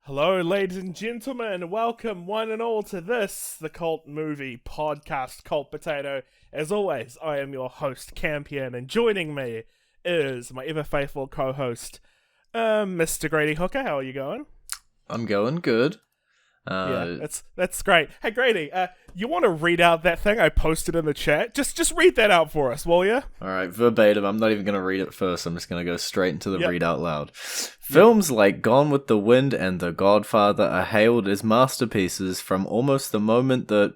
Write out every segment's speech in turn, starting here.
Hello, ladies and gentlemen. Welcome, one and all, to this, the Cult Movie Podcast, Cult Potato. As always, I am your host, Campion, and joining me is my ever-faithful co-host, Mr. Grady Hooker. How are you going? I'm going good. That's great. Hey, Grady, you want to read out that thing I posted in the chat? Just read that out for us, will you? Alright, verbatim. I'm not even going to read it first. I'm just going to go straight into the read out loud. Films like Gone with the Wind and The Godfather are hailed as masterpieces from almost the moment that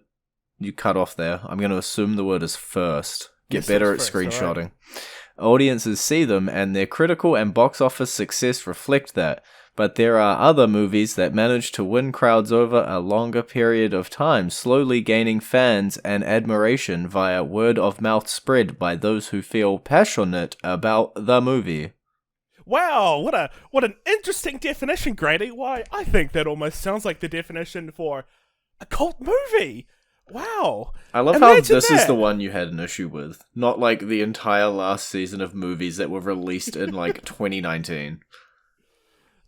you cut off there. I'm going to assume the word is first. Get better at screenshotting. Right. Audiences see them, and their critical and box office success reflect that. But there are other movies that manage to win crowds over a longer period of time, slowly gaining fans and admiration via word of mouth spread by those who feel passionate about the movie. Wow, what an interesting definition, Grady. Why, I think that almost sounds like the definition for a cult movie. Wow. I love how this is the one you had an issue with, not like the entire last season of movies that were released in like 2019.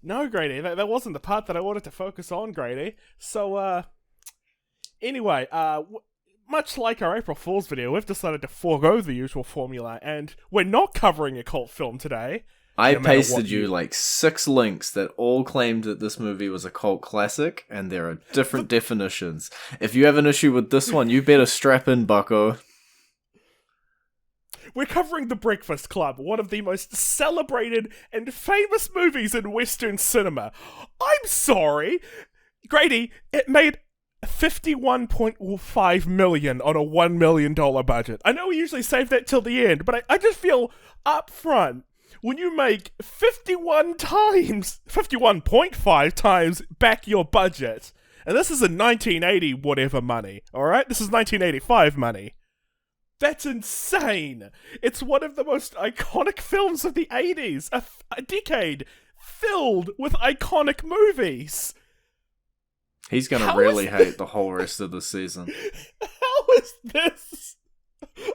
No, Grady, that wasn't the part that I wanted to focus on, Grady. So, anyway, much like our April Fool's video, we've decided to forego the usual formula, and we're not covering a cult film today. I pasted you like 6 links that all claimed that this movie was a cult classic, and there are different definitions. If you have an issue with this one, you better strap in, bucko. We're covering The Breakfast Club, one of the most celebrated and famous movies in Western cinema. I'm sorry, Grady, it made $51.5 million on a $1 million budget. I know we usually save that till the end, but I just feel up front, when you make 51.5 times back your budget, and this is a 1980 whatever money, alright? This is 1985 money. That's insane! It's one of the most iconic films of the 80s, a decade filled with iconic movies. He's gonna really hate the whole rest of the season. How is this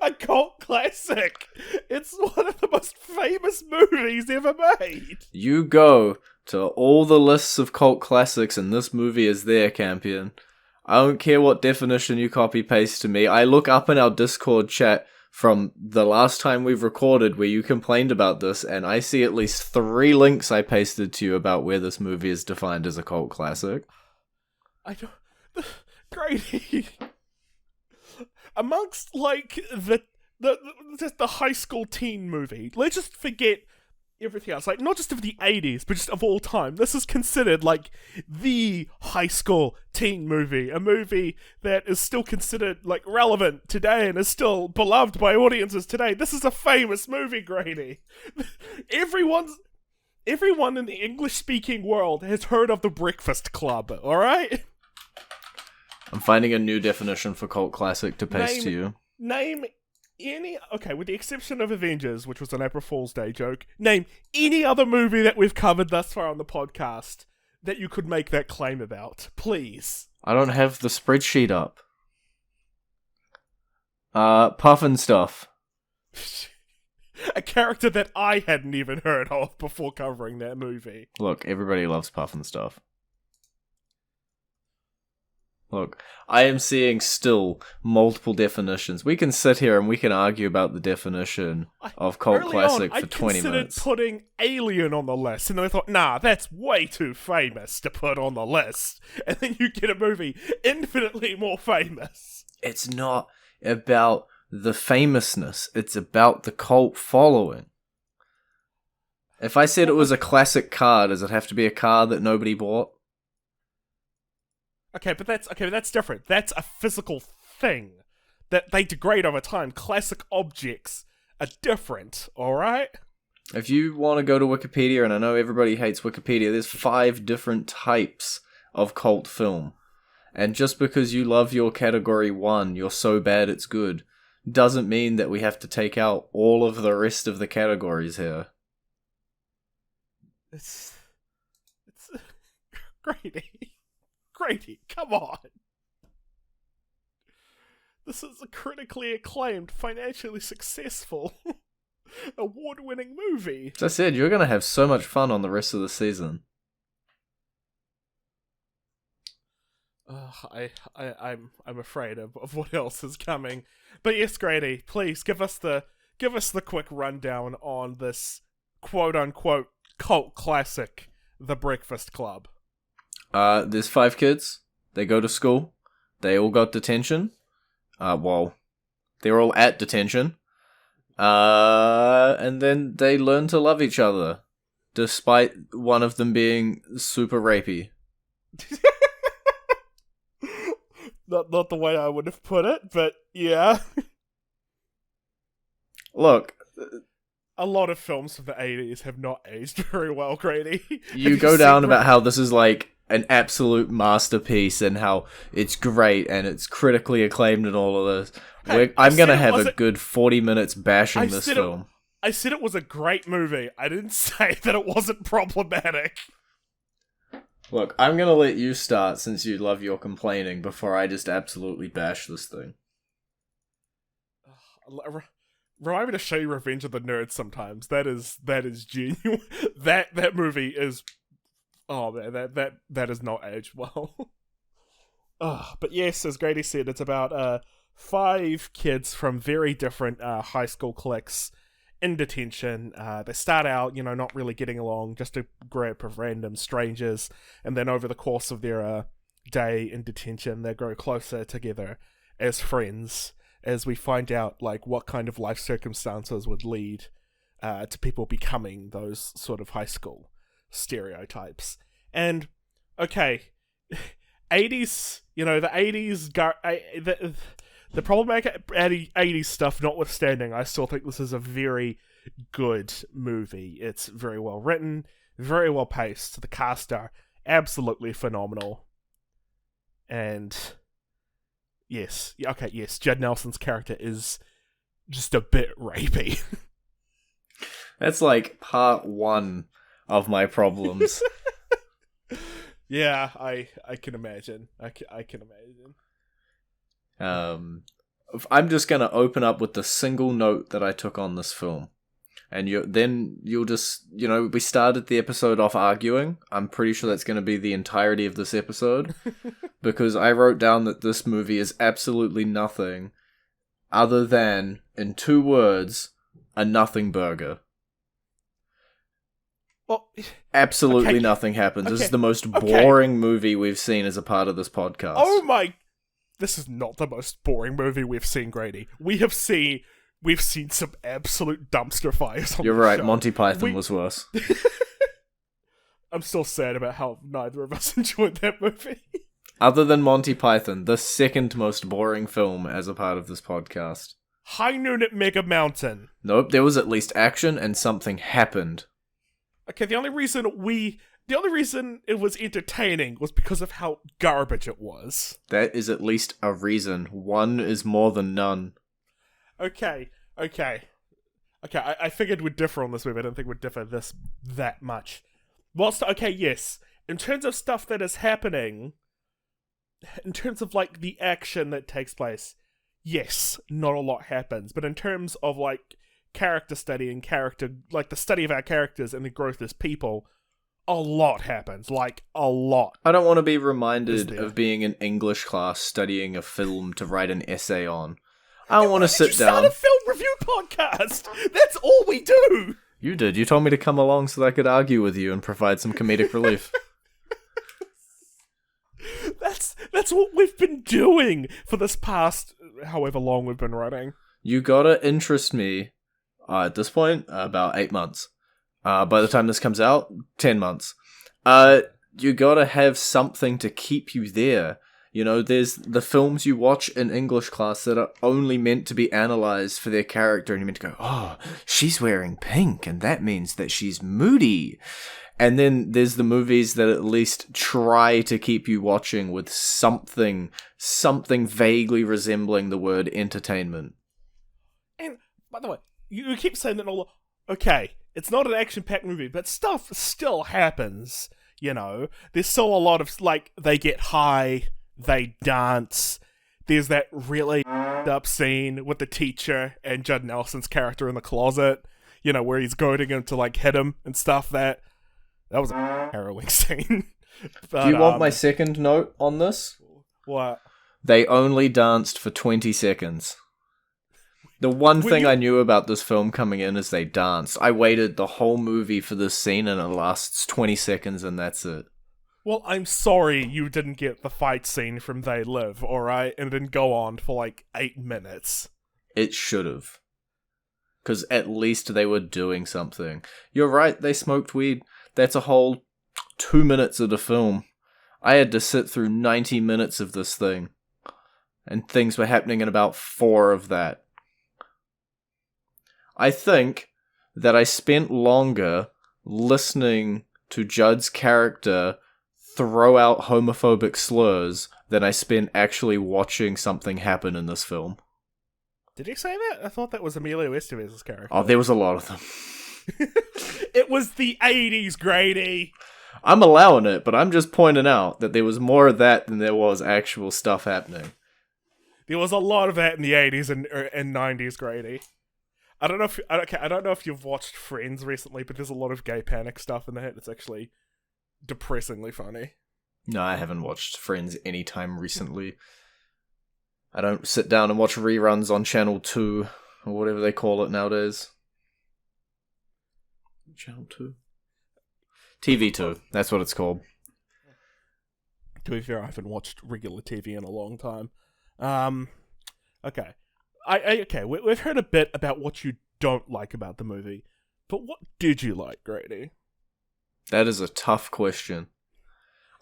a cult classic? It's one of the most famous movies ever made. You go to all the lists of cult classics and this movie is there, Campion. I don't care what definition you copy-paste to me. I look up in our Discord chat from the last time we've recorded where you complained about this, and I see at least 3 links I pasted to you about where this movie is defined as a cult classic. I don't... Grady... Amongst, like, the high school teen movie, let's just forget everything else, like, not just of the 80s, but just of all time. This is considered, like, the high school teen movie, a movie that is still considered, like, relevant today and is still beloved by audiences today. This is a famous movie, Grady. Everyone in the English-speaking world has heard of The Breakfast Club, alright? I'm finding a new definition for cult classic to paste to you. Name any... Okay, with the exception of Avengers, which was an April Fool's Day joke, name any other movie that we've covered thus far on the podcast that you could make that claim about. Please. I don't have the spreadsheet up. Puffin Stuff. A character that I hadn't even heard of before covering that movie. Look, everybody loves Puffin Stuff. Look, I am seeing still multiple definitions. We can sit here and we can argue about the definition of cult classic for 20 minutes. I considered putting Alien on the list, and then I thought, nah, that's way too famous to put on the list. And then you get a movie infinitely more famous. It's not about the famousness. It's about the cult following. If I said it was a classic car, does it have to be a car that nobody bought? Okay, but that's different. That's a physical thing that they degrade over time. Classic objects are different, alright? If you want to go to Wikipedia, and I know everybody hates Wikipedia, there's 5 different types of cult film. And just because you love your category 1, you're so bad it's good, doesn't mean that we have to take out all of the rest of the categories here. It's Grady, come on. This is a critically acclaimed, financially successful, award-winning movie. As I said, you're going to have so much fun on the rest of the season. I'm afraid of what else is coming. But yes, Grady, please give us the quick rundown on this quote unquote cult classic, The Breakfast Club. There's 5 kids. They go to school. They all got detention. Well, they're all at detention. And then they learn to love each other, despite one of them being super rapey. Not the way I would have put it, but yeah. Look, a lot of films from the 80s have not aged very well, Grady. You go down about how this is like an absolute masterpiece and how it's great and it's critically acclaimed and all of this. Hey, I'm going to have a good 40 minutes bashing this film. I said it was a great movie. I didn't say that it wasn't problematic. Look, I'm going to let you start since you love your complaining before I just absolutely bash this thing. Remind me to show you Revenge of the Nerds sometimes. That is genuine. That movie is... Oh man, that is not aged well. But yes, as Grady said, it's about 5 kids from very different high school cliques in detention. They start out, not really getting along, just a group of random strangers, and then over the course of their day in detention, they grow closer together as friends, as we find out like what kind of life circumstances would lead to people becoming those sort of high school stereotypes. And okay, 80s, the 80s, the problematic 80s stuff notwithstanding, I still think this is a very good movie. It's very well written, very well paced. The cast are absolutely phenomenal. And yes, Judd Nelson's character is just a bit rapey. That's like part 1 of my problems. Yeah, I can imagine. I can imagine. I'm just gonna open up with the single note that I took on this film, and you'll just we started the episode off arguing. I'm pretty sure that's gonna be the entirety of this episode, because I wrote down that this movie is absolutely nothing other than, in 2 words, a nothing burger. Well, absolutely nothing happens. This is the most boring movie we've seen as a part of this podcast. Oh my! This is not the most boring movie we've seen, Grady. We've seen some absolute dumpster fires on You're right, show. Monty Python was worse. I'm still sad about how neither of us enjoyed that movie. Other than Monty Python, the second most boring film as a part of this podcast. High Noon at Mega Mountain. Nope, there was at least action and something happened. Okay, the only reason it was entertaining was because of how garbage it was. That is at least a reason. 1 is more than none. Okay. I figured we'd differ on this movie. I don't think we'd differ that much. Yes. In terms of stuff that is happening, in terms of like the action that takes place, yes, not a lot happens. But in terms of like character study and the study of our characters and the growth as people, a lot happens. Like, a lot. I don't want to be reminded of being in English class studying a film to write an essay on. I don't want to sit down. Start a film review podcast. That's all we do. You did. You told me to come along so that I could argue with you and provide some comedic relief. That's what we've been doing for this past however long we've been running. You gotta interest me. At this point, about 8 months. By the time this comes out, 10 months. You gotta have something to keep you there. There's the films you watch in English class that are only meant to be analysed for their character, and you're meant to go, oh, she's wearing pink, and that means that she's moody. And then there's the movies that at least try to keep you watching with something vaguely resembling the word entertainment. And, by the way, you keep saying that all... Okay, it's not an action-packed movie, but stuff still happens, There's still a lot of, like, they get high, they dance. There's that really up scene with the teacher and Judd Nelson's character in the closet, where he's goading him to, like, hit him and stuff. That was a harrowing scene. But, do you want my second note on this? What? They only danced for 20 seconds. The one thing I knew about this film coming in is they danced. I waited the whole movie for this scene and it lasts 20 seconds and that's it. Well, I'm sorry you didn't get the fight scene from They Live, alright? And it didn't go on for like 8 minutes. It should have. Because at least they were doing something. You're right, they smoked weed. That's a whole 2 minutes of the film. I had to sit through 90 minutes of this thing. And things were happening in about 4 of that. I think that I spent longer listening to Judd's character throw out homophobic slurs than I spent actually watching something happen in this film. Did he say that? I thought that was Emilio Estevez's character. Oh, there was a lot of them. It was the 80s, Grady! I'm allowing it, but I'm just pointing out that there was more of that than there was actual stuff happening. There was a lot of that in the 80s and 90s, Grady. I don't know if you've watched Friends recently, but there's a lot of gay panic stuff in that. It's actually depressingly funny. No, I haven't watched Friends anytime recently. I don't sit down and watch reruns on Channel 2, or whatever they call it nowadays. Channel 2? TV2, that's what it's called. To be fair, I haven't watched regular TV in a long time. Okay. Okay, we've heard a bit about what you don't like about the movie, but what did you like, Grady? That is a tough question.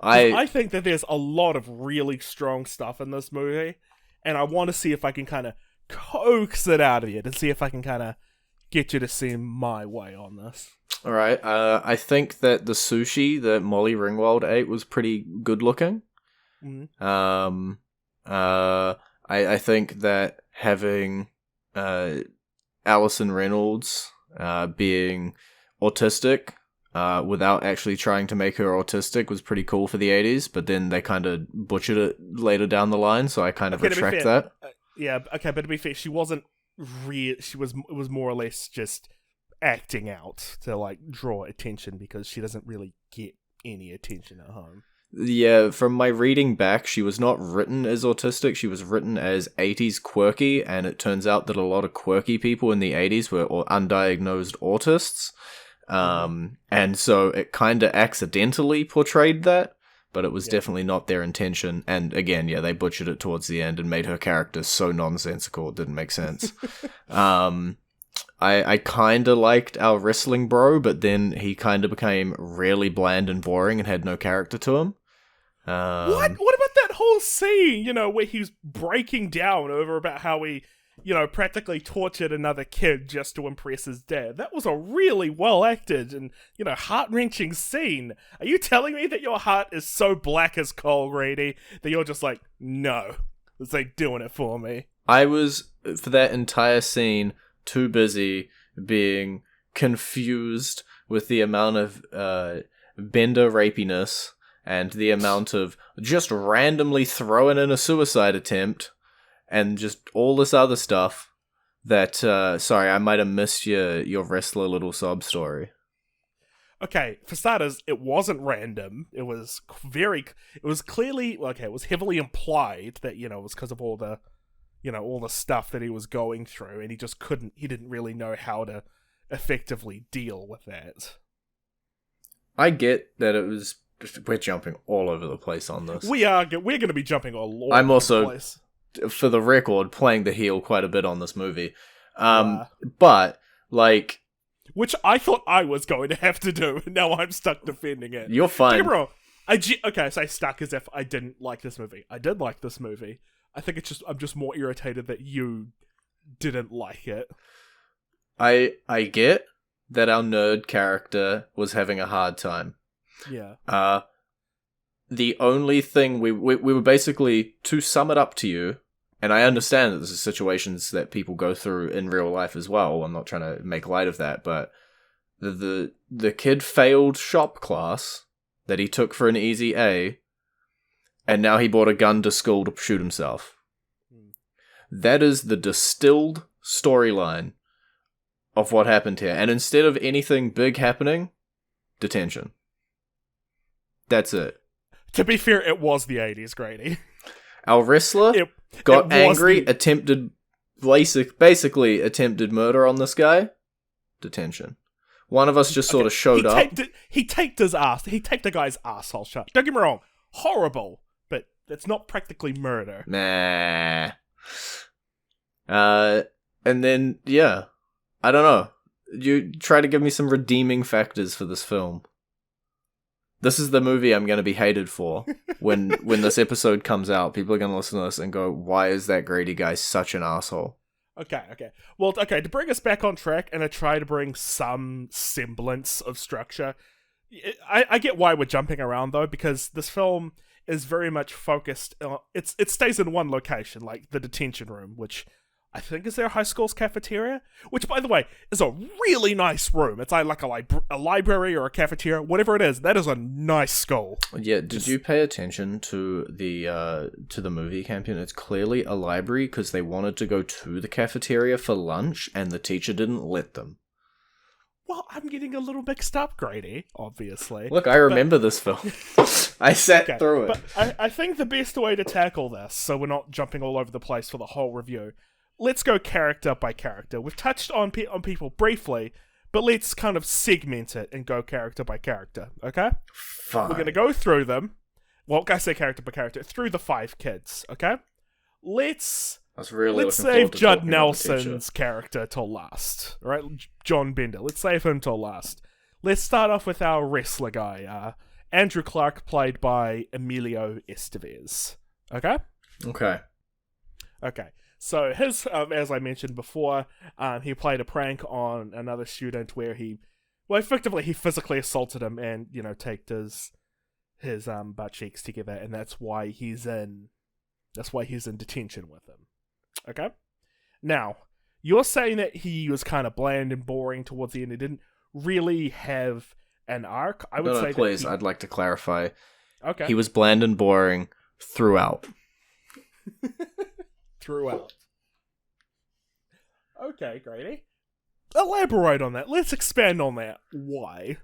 I think that there's a lot of really strong stuff in this movie, and I want to see if I can kind of coax it out of you, to see if I can kind of get you to see my way on this. Alright, I think that the sushi that Molly Ringwald ate was pretty good looking. Mm-hmm. I think that having Alison Reynolds being autistic without actually trying to make her autistic was pretty cool for the 80s, but then they kind of butchered it later down the line, so I kind of retract that. Yeah, okay, but to be fair, she wasn't real. It was more or less just acting out to like draw attention because she doesn't really get any attention at home. Yeah, from my reading back, she was not written as autistic, she was written as 80s quirky, and it turns out that a lot of quirky people in the 80s were undiagnosed autists, and so it kind of accidentally portrayed that, but it was definitely not their intention, and again, yeah, they butchered it towards the end and made her character so nonsensical it didn't make sense. I kind of liked our wrestling bro, but then he kind of became really bland and boring and had no character to him. What about that whole scene, where he's breaking down over about how he, practically tortured another kid just to impress his dad? That was a really well acted and, heart-wrenching scene. Are you telling me that your heart is so black as coal, Grady, that you're just like, no, it's like doing it for me? I was, for that entire scene, too busy being confused with the amount of Bender rapiness and the amount of just randomly throwing in a suicide attempt and just all this other stuff that, sorry, I might have missed your wrestler little sob story. Okay, for starters, it wasn't random. It was clearly, it was heavily implied that, it was because of all the stuff that he was going through, and he didn't really know how to effectively deal with that. I get that it was, we're jumping all over the place on this. We're going to be jumping all over I'm the also, place. For the record, playing the heel quite a bit on this movie. But, like... Which I thought I was going to have to do, and now I'm stuck defending it. You're fine. Bro, okay, so I stuck as if I didn't like this movie. I did like this movie. I think I'm just more irritated that you didn't like it. I get that our nerd character was having a hard time. Yeah. The only thing we were basically, to sum it up to you, and I understand that this is situations that people go through in real life as well. I'm not trying to make light of that, but the kid failed shop class that he took for an easy A, and now he brought a gun to school to shoot himself. That is the distilled storyline of what happened here. And instead of anything big happening, detention. That's it. To be fair, it was the 80s, Grady. Our wrestler It got was angry, the- basically attempted murder on this guy. Detention. One of us just sort of showed up. He taped his ass. He taped the guy's asshole shut. Don't get me wrong, horrible, but it's not practically murder. Nah. And then, yeah. I don't know. You try to give me some redeeming factors for this film. This is the movie I'm going to be hated for when this episode comes out. People are going to listen to this and go, why is that Grady guy such an asshole? Okay. Well, to bring us back on track and to try to bring some semblance of structure, I get why we're jumping around, though, because this film is very much focused on... It stays in one location, like the detention room, which I think is their high school's cafeteria, which, by the way, is a really nice room. It's like a library or a cafeteria, whatever it is. That is a nice school. Yeah, did you pay attention to the movie campaign? It's clearly a library because they wanted to go to the cafeteria for lunch and the teacher didn't let them. Well, I'm getting a little mixed up, Grady, obviously. Look, I remember this film. I sat through it. But I think the best way to tackle this, so we're not jumping all over the place for the whole review, let's go character by character. We've touched on people briefly, but let's kind of segment it and go character by character, okay? Fine. We're going to go through them. Well, I say character by character, through the 5 kids, okay? Let's save Judd Nelson's character till last, right? John Bender. Let's save him till last. Let's start off with our wrestler guy, Andrew Clark, played by Emilio Estevez. Okay? Okay. So his, as I mentioned before, he played a prank on another student where he physically assaulted him and, taped his butt cheeks together, and that's why he's in detention with him. Okay? Now, you're saying that he was kind of bland and boring towards the end. He didn't really have an arc. I would say please, I'd like to clarify. Okay. He was bland and boring throughout. Throughout. Okay, Grady. Elaborate on that. Let's expand on that. Why?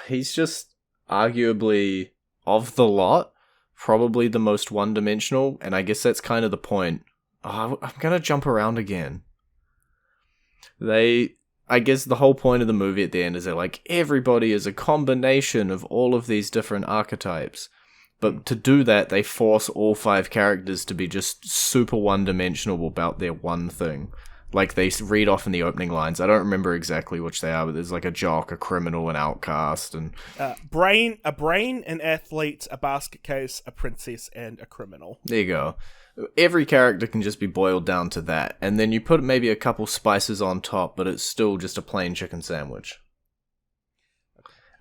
He's just arguably, of the lot, probably the most one-dimensional, and I guess that's kind of the point. I'm gonna jump around again. I guess the whole point of the movie at the end is that, like, everybody is a combination of all of these different archetypes. But to do that, they force all 5 characters to be just super one-dimensional about their one thing. Like, they read off in the opening lines. I don't remember exactly which they are, but there's like a jock, a criminal, an outcast, and... a brain, an athlete, a basket case, a princess, and a criminal. There you go. Every character can just be boiled down to that. And then you put maybe a couple spices on top, but it's still just a plain chicken sandwich.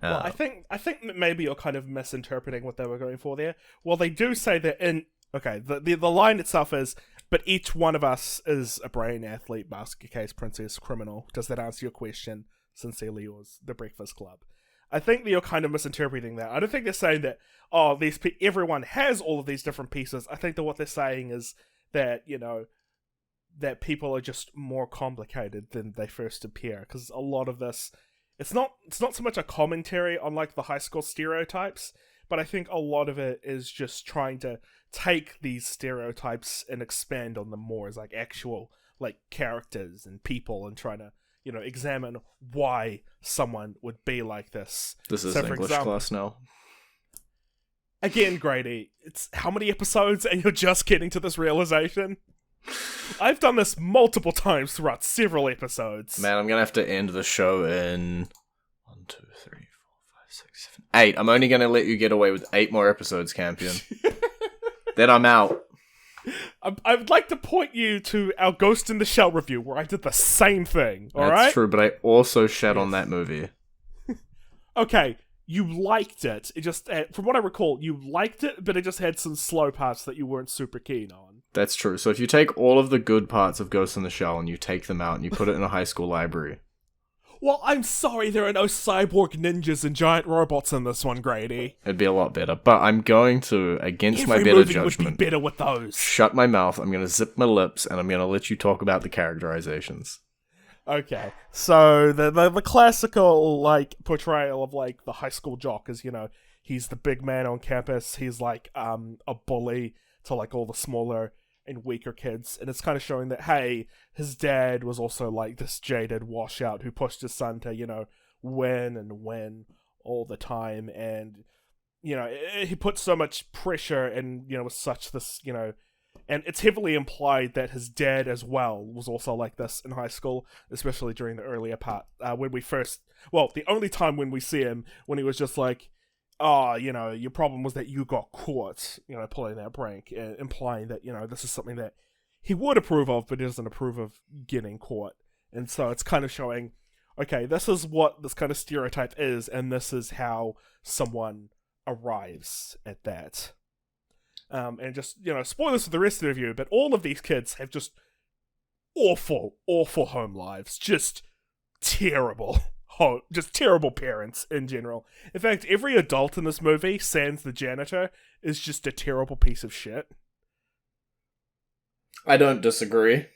Well, I think that maybe you're kind of misinterpreting what they were going for there. Well, they do say that the line itself is, but each one of us is a brain, athlete, basket case, princess, criminal. Does that answer your question? Sincerely yours, The Breakfast Club. I think that you're kind of misinterpreting that. I don't think they're saying that, everyone has all of these different pieces. I think that what they're saying is that, that people are just more complicated than they first appear. Because a lot of this... It's not so much a commentary on, like, the high school stereotypes, but I think a lot of it is just trying to take these stereotypes and expand on them more as, like, actual, like, characters and people, and trying to, examine why someone would be like this. This is English class now. Again, Grady, it's how many episodes and you're just getting to this realization? I've done this multiple times throughout several episodes. Man, I'm gonna have to end the show in 1, 2, 3, 4, 5, 6, 7, 8. I'm only gonna let you get away with 8 more episodes, Campion. Then I'm out. I would like to point you to our Ghost in the Shell review, where I did the same thing, alright? That's true, but I also shat on that movie. Okay, you liked it. It just, from what I recall, you liked it, but it just had some slow parts that you weren't super keen on. That's true. So if you take all of the good parts of Ghost in the Shell and you take them out and you put it in a high school library... Well, I'm sorry there are no cyborg ninjas and giant robots in this one, Grady. It'd be a lot better. But I'm going to, against my better movie judgment... would be better with those. Shut my mouth, I'm going to zip my lips, and I'm going to let you talk about the characterizations. Okay, so the classical, like, portrayal of, like, the high school jock is, he's the big man on campus, he's, like, a bully, to like all the smaller and weaker kids, and it's kind of showing that, hey, his dad was also like this jaded washout who pushed his son to, win and win all the time, and he put so much pressure and was such this, and it's heavily implied that his dad as well was also like this in high school, especially during the earlier part, when we first, the only time when we see him, when he was just like, oh, your problem was that you got caught, pulling that prank, implying that, this is something that he would approve of, but he doesn't approve of getting caught. And so it's kind of showing, okay, this is what this kind of stereotype is, and this is how someone arrives at that. And just, spoilers for the rest of the review, but all of these kids have just awful, awful home lives. Just terrible. Just terrible parents in general. In fact, every adult in this movie, sans the janitor, is just a terrible piece of shit. I don't disagree.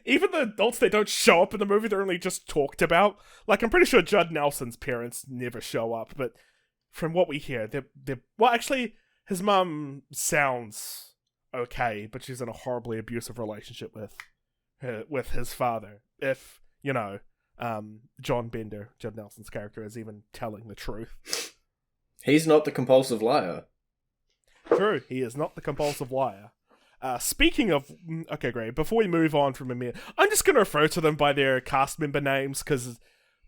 Even the adults that don't show up in the movie, they're only just talked about. Like, I'm pretty sure Judd Nelson's parents never show up, but from what we hear, they're well, actually, his mum sounds okay, but she's in a horribly abusive relationship with his father. If, John Bender, Judd Nelson's character, is even telling the truth. He's not the compulsive liar. True, he is not the compulsive liar. Speaking of... Okay, great. Before we move on from Amir, I'm just going to refer to them by their cast member names, because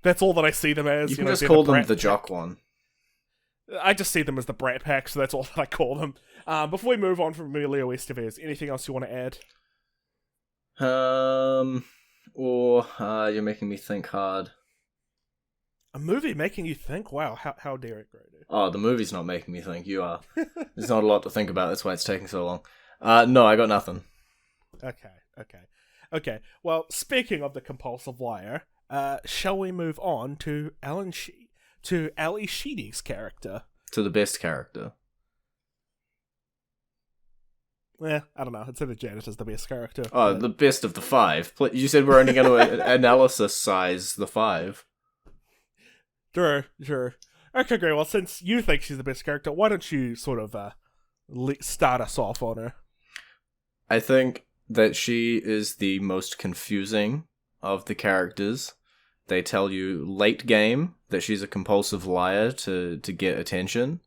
that's all that I see them as. You can just call them the jock one. I just see them as the Brat Pack, so that's all that I call them. Before we move on from Emilio Estevez, anything else you want to add? You're making me think hard. A movie making you think? Wow, how dare it, Grady? Oh, the movie's not making me think, you are. There's not a lot to think about, that's why it's taking so long. No, I got nothing. Okay. Well, speaking of the compulsive liar, shall we move on to Ali Sheedy's character? To the best character. I don't know. I'd say the janitor's the best character. Oh, the best of the five. You said we're only going to analysis size the five. Sure. Okay, great. Well, since you think she's the best character, why don't you sort of start us off on her? I think that she is the most confusing of the characters. They tell you late game that she's a compulsive liar to get attention.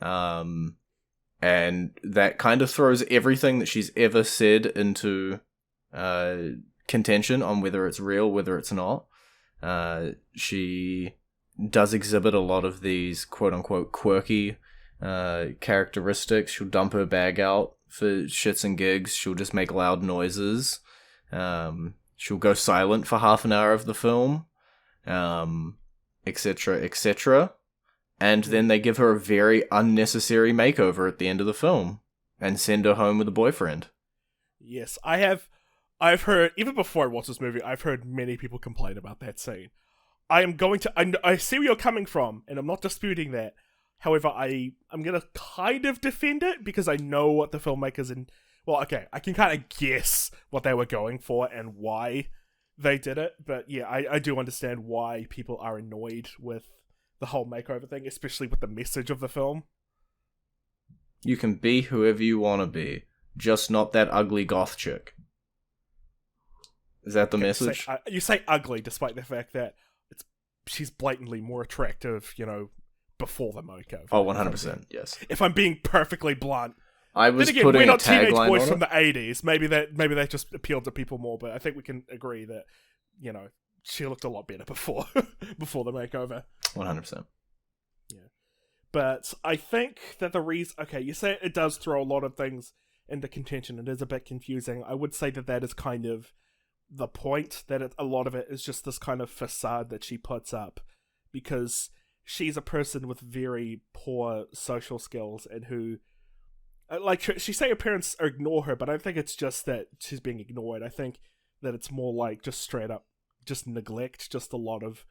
And that kind of throws everything that she's ever said into contention on whether it's real, whether it's not. She does exhibit a lot of these quote-unquote quirky characteristics. She'll dump her bag out for shits and gigs. She'll just make loud noises. She'll go silent for half an hour of the film, etc., etc. And then they give her a very unnecessary makeover at the end of the film and send her home with a boyfriend. Yes, I've heard, even before I watched this movie, I've heard many people complain about that scene. I see where you're coming from, and I'm not disputing that. However, I'm going to kind of defend it because I know what the filmmakers I can kind of guess what they were going for and why they did it. But yeah, I do understand why people are annoyed with the whole makeover thing, especially with the message of the film. You can be whoever you want to be, just not that ugly goth chick. Is that the message? You say ugly, despite the fact that she's blatantly more attractive, before the makeover. Oh, 100%, yes. If I'm being perfectly blunt. I was then again, putting we're not a tagline teenage boys on from it. the 80s. Maybe that just appealed to people more, but I think we can agree that, she looked a lot better before the makeover. 100%. Yeah. But I think that the reason... Okay, you say it does throw a lot of things into contention. It is a bit confusing. I would say that is kind of the point, that a lot of it is just this kind of facade that she puts up. Because she's a person with very poor social skills and who... she say her parents ignore her, but I don't think it's just that she's being ignored. I think that it's more like just straight up just neglect, just a lot of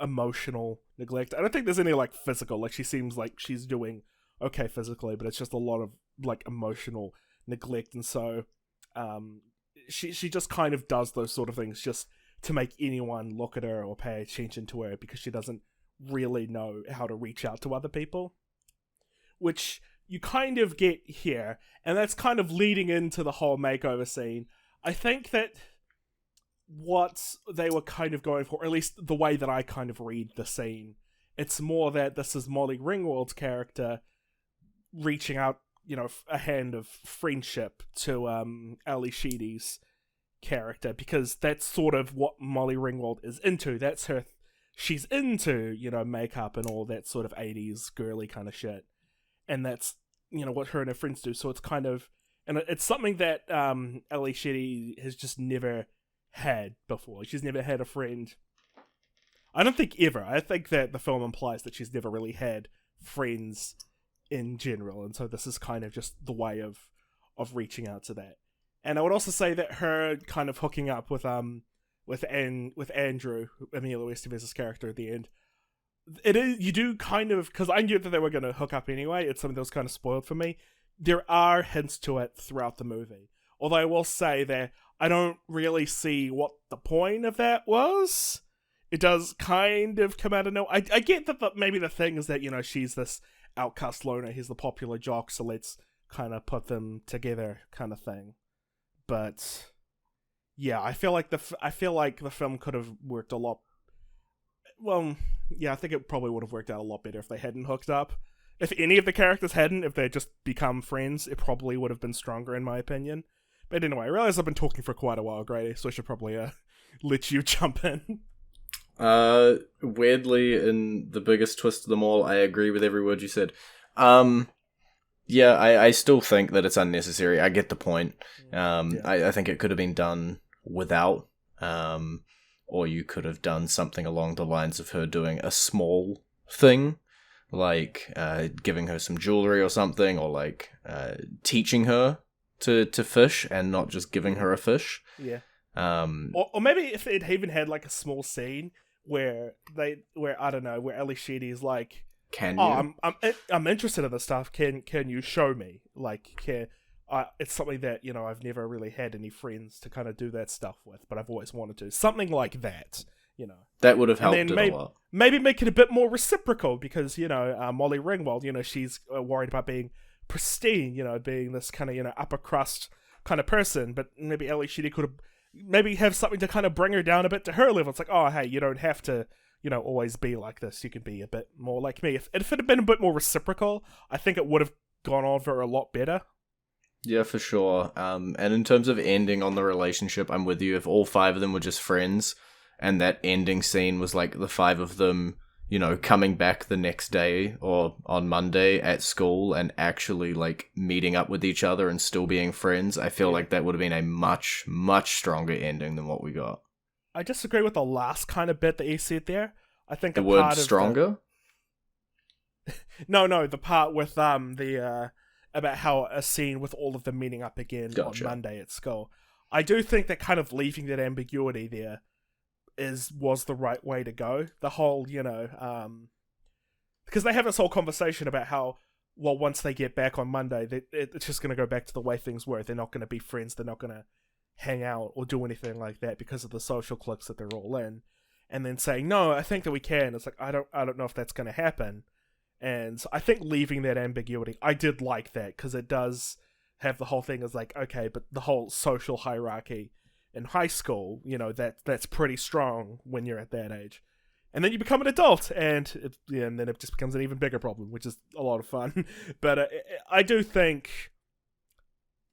emotional neglect. I don't think there's any physical, she seems like she's doing okay physically, but it's just a lot of emotional neglect. And so she just kind of does those sort of things just to make anyone look at her or pay attention to her, because she doesn't really know how to reach out to other people, which you kind of get here, and that's kind of leading into the whole makeover scene. I think that what they were kind of going for, or at least the way that I kind of read the scene, it's more that this is Molly Ringwald's character reaching out, a hand of friendship to Ali Sheedy's character, because that's sort of what Molly Ringwald is into. That's her. She's into, makeup and all that sort of 80s girly kind of shit. And that's, what her and her friends do. So it's kind of, and it's something that Ali Sheedy has just never had before. She's never had a friend. I don't think ever. I think that the film implies that she's never really had friends in general. And so this is kind of just the way of reaching out to that. And I would also say that her kind of hooking up with Andrew, Emilio Estevez's character at the end, it is, you do kind of, because I knew that they were going to hook up anyway, it's something that was kind of spoiled for me. There are hints to it throughout the movie. Although I will say that I don't really see what the point of that was. It does kind of come out of nowhere. I get that maybe the thing is that, she's this outcast loner, he's the popular jock, so let's kind of put them together kind of thing. But yeah, I feel like the film could have worked a lot. Well, yeah, I think it probably would have worked out a lot better if they hadn't hooked up. If any of the characters hadn't, if they'd just become friends, it probably would have been stronger in my opinion. But anyway, I realize I've been talking for quite a while, Grady, so I should probably let you jump in. Weirdly, in the biggest twist of them all, I agree with every word you said. Yeah, I still think that it's unnecessary. I get the point. I think it could have been done without, or you could have done something along the lines of her doing a small thing, like giving her some jewelry or something, or like teaching her to fish and not just giving her a fish. Yeah. Or maybe if it even had like a small scene where I don't know, where Ali Sheedy is like, can you? I'm interested in this stuff. Can you show me? Like, it's something that I've never really had any friends to kind of do that stuff with, but I've always wanted to. Something like that, That would have helped it a lot. Maybe make it a bit more reciprocal because Molly Ringwald, she's worried about being pristine, being this kind of upper crust kind of person, but maybe Ali Sheedy could have maybe have something to kind of bring her down a bit to her level. It's like, oh hey, you don't have to always be like this. You can be a bit more like me. If it had been a bit more reciprocal, I think it would have gone on for a lot better. Yeah, for sure. And in terms of ending on the relationship, I'm with you. If all 5 of them were just friends, and that ending scene was like the 5 of them, coming back the next day or on Monday at school and actually like meeting up with each other and still being friends, I feel like that would have been a much, much stronger ending than what we got. I disagree with the last kind of bit that you said there. I think the word stronger? No, the part with the about how a scene with all of them meeting up again on Monday at school. I do think that kind of leaving that ambiguity there was the right way to go. The whole, because they have this whole conversation about how, well, once they get back on Monday, it's just going to go back to the way things were. They're not going to be friends. They're not going to hang out or do anything like that because of the social cliques that they're all in. And then saying, no, I think that we can. It's like, I don't know if that's going to happen. And I think leaving that ambiguity, I did like that because it does have the whole thing as like, okay, but the whole social hierarchy in high school, that's pretty strong when you're at that age. And then you become an adult, and then it just becomes an even bigger problem, which is a lot of fun. But I do think...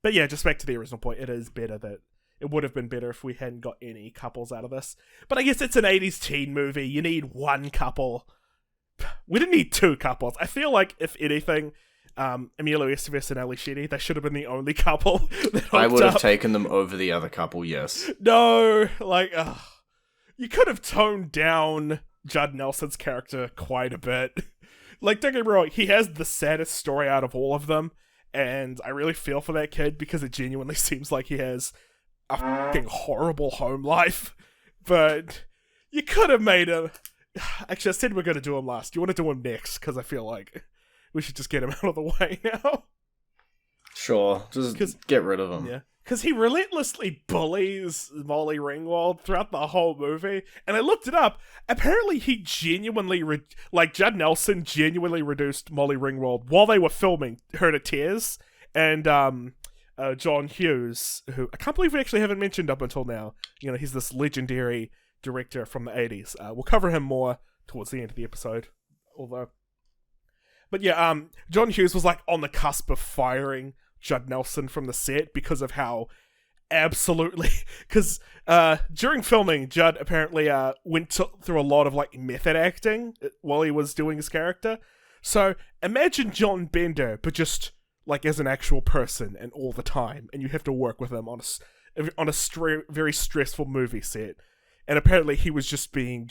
But yeah, just back to the original point, it is better that... It would have been better if we hadn't got any couples out of this. But I guess it's an 80s teen movie. You need one couple. We didn't need 2 couples. I feel like, if anything... Emilio Estevez and Ali Sheedy, they should have been the only couple that I would have taken them over the other couple, yes. No, like, you could have toned down Judd Nelson's character quite a bit. Like, don't get me wrong, he has the saddest story out of all of them, and I really feel for that kid because it genuinely seems like he has a fucking horrible home life. But you could have made him... Actually, I said we're going to do him last. You want to do him next, because I feel like... We should just get him out of the way now. Sure, just get rid of him. Yeah, because he relentlessly bullies Molly Ringwald throughout the whole movie. And I looked it up. Apparently, he genuinely, Judd Nelson genuinely reduced Molly Ringwald while they were filming her to tears. And John Hughes, who I can't believe we actually haven't mentioned up until now. You know, he's this legendary director from the 80s. We'll cover him more towards the end of the episode. But yeah, John Hughes was like on the cusp of firing Judd Nelson from the set because of how because during filming, Judd apparently went through a lot of like method acting while he was doing his character. So imagine John Bender, but just like as an actual person and all the time, and you have to work with him on a very stressful movie set. And apparently he was just being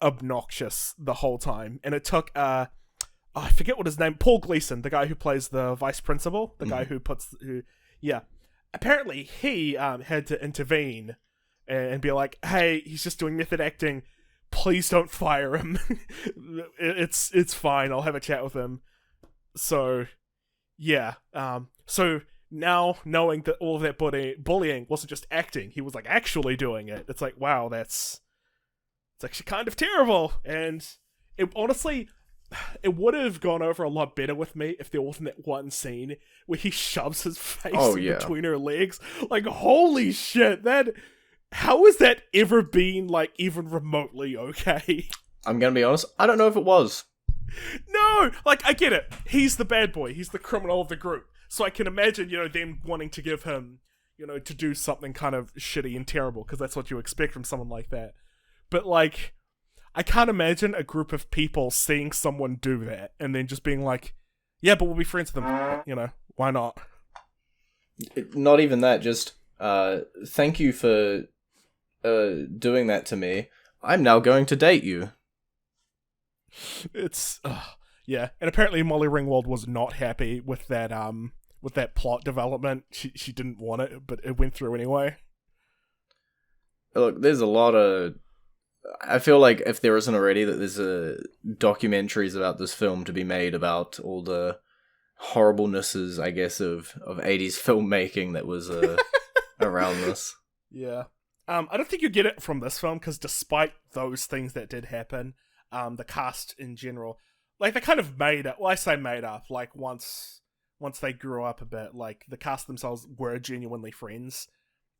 obnoxious the whole time, and it took I forget what his name, Paul Gleason, the guy who plays the vice principal, the guy who apparently he had to intervene and be like, hey, he's just doing method acting, please don't fire him. it's fine, I'll have a chat with him. So yeah, so now knowing that all of that bullying wasn't just acting, he was like actually doing it, it's like, wow, it's actually kind of terrible. And it honestly, it would have gone over a lot better with me if there wasn't that one scene where he shoves his face between her legs. Like, holy shit, how has that ever been, like, even remotely okay? I'm gonna be honest, I don't know if it was. No! Like, I get it. He's the bad boy. He's the criminal of the group. So I can imagine, them wanting to give him, to do something kind of shitty and terrible, because that's what you expect from someone like that. But, like, I can't imagine a group of people seeing someone do that and then just being like, yeah, but we'll be friends with them. Why not? Not even that, just, thank you for doing that to me. I'm now going to date you. It's, yeah. And apparently Molly Ringwald was not happy with that plot development. She didn't want it, but it went through anyway. Look, there's a lot of... I feel like if there isn't already, that there's documentaries about this film to be made about all the horriblenesses, I guess, of 80s filmmaking that was around this. Yeah. I don't think you get it from this film, because despite those things that did happen, the cast in general, like, they kind of made up. Well, I say made up, like, once they grew up a bit, like, the cast themselves were genuinely friends.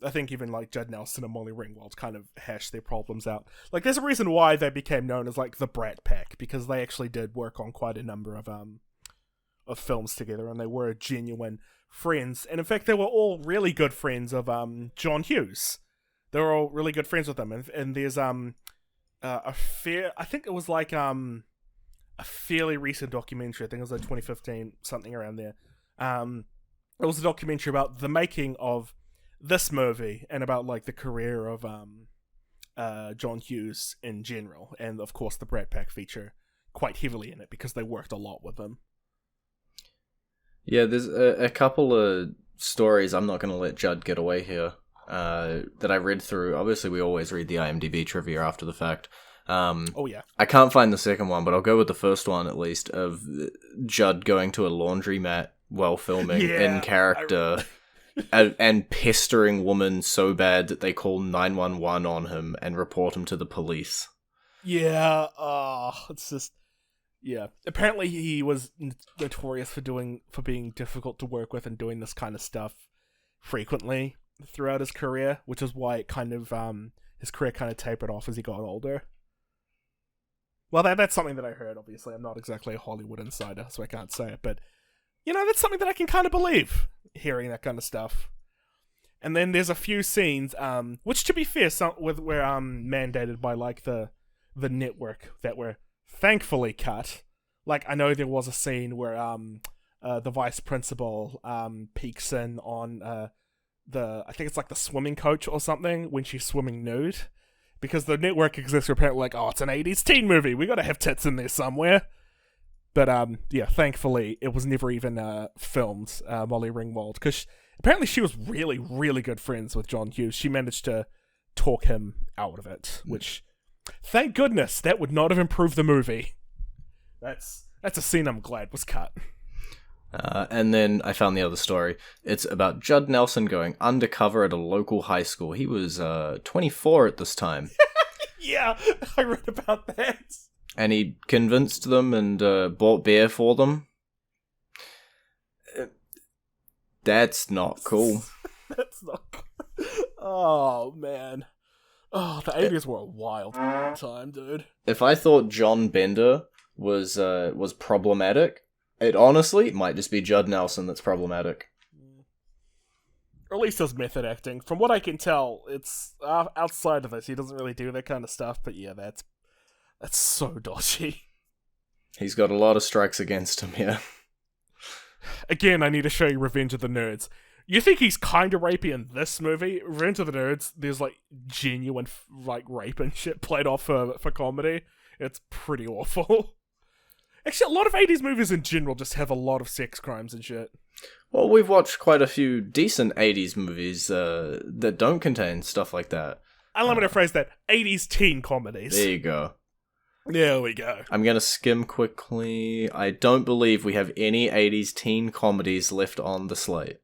I think even, like, Judd Nelson and Molly Ringwald kind of hashed their problems out. Like, there's a reason why they became known as, like, the Brat Pack, because they actually did work on quite a number of films together, and they were genuine friends. And in fact, they were all really good friends of John Hughes. They were all really good friends with him. And there's I think it was like a fairly recent documentary. I think it was like 2015, something around there. It was a documentary about the making of this movie and about, like, the career of John Hughes in general, and of course the Brat Pack feature quite heavily in it because they worked a lot with him. Yeah, there's a couple of stories, I'm not going to let Judd get away here, that I read through. Obviously we always read the IMDb trivia after the fact. Oh yeah. I can't find the second one, but I'll go with the first one at least, of Judd going to a laundromat while filming in character. And pestering women so bad that they call 911 on him and report him to the police. Yeah, it's just... Yeah. Apparently he was notorious for being difficult to work with and doing this kind of stuff frequently throughout his career, which is why it kind of, his career kind of tapered off as he got older. Well, that's something that I heard, obviously. I'm not exactly a Hollywood insider, so I can't say it, but, that's something that I can kind of believe, hearing that kind of stuff. And then there's a few scenes, which, to be fair, were mandated by, like, the network that were thankfully cut. Like, I know there was a scene where the vice principal peeks in on I think it's like the swimming coach or something when she's swimming nude, because the network execs were apparently like, oh, it's an 80s teen movie, we gotta have tits in there somewhere. But yeah, thankfully it was never even filmed, Molly Ringwald, because apparently she was really, really good friends with John Hughes. She managed to talk him out of it, which, thank goodness, that would not have improved the movie. That's a scene I'm glad was cut. And then I found the other story. It's about Judd Nelson going undercover at a local high school. He was 24 at this time. Yeah, I read about that. And he convinced them and bought beer for them. That's not cool. That's not cool. Oh, man. Oh, the 80s were a wild time, dude. If I thought John Bender was problematic, it honestly might just be Judd Nelson that's problematic. Or at least his method acting. From what I can tell, it's outside of this. He doesn't really do that kind of stuff, but yeah, that's so dodgy. He's got a lot of strikes against him here. Again, I need to show you Revenge of the Nerds. You think he's kind of rapey in this movie? Revenge of the Nerds, there's like genuine like rape and shit played off for comedy. It's pretty awful. Actually, a lot of 80s movies in general just have a lot of sex crimes and shit. Well, we've watched quite a few decent 80s movies that don't contain stuff like that. I'm going to phrase that. 80s teen comedies. There you go. There we go. I'm going to skim quickly. I don't believe we have any 80s teen comedies left on the slate.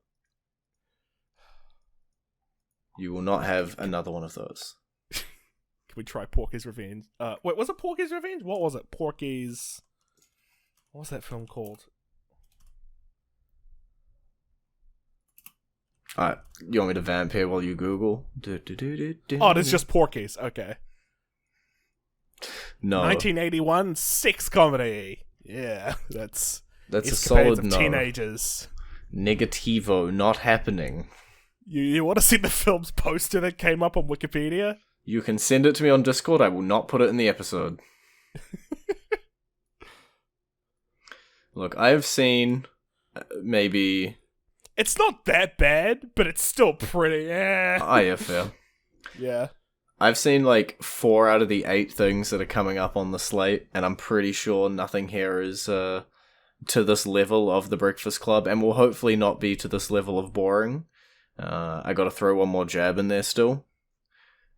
You will not have another one of those. Can we try Porky's Revenge? Wait, was it Porky's Revenge? What was it? Porky's... What was that film called? Alright, you want me to vamp here while you Google? Oh, it's just Porky's. Okay. No. 1981 sex comedy. Yeah, that's a solid of no. Teenagers. Negativo, not happening. You want to see the film's poster that came up on Wikipedia? You can send it to me on Discord. I will not put it in the episode. Look, I have seen maybe... It's not that bad, but it's still pretty... Ah, yeah, fair. Yeah. I've seen like 4 out of the 8 things that are coming up on the slate, and I'm pretty sure nothing here is to this level of The Breakfast Club, and will hopefully not be to this level of boring. I gotta throw one more jab in there still.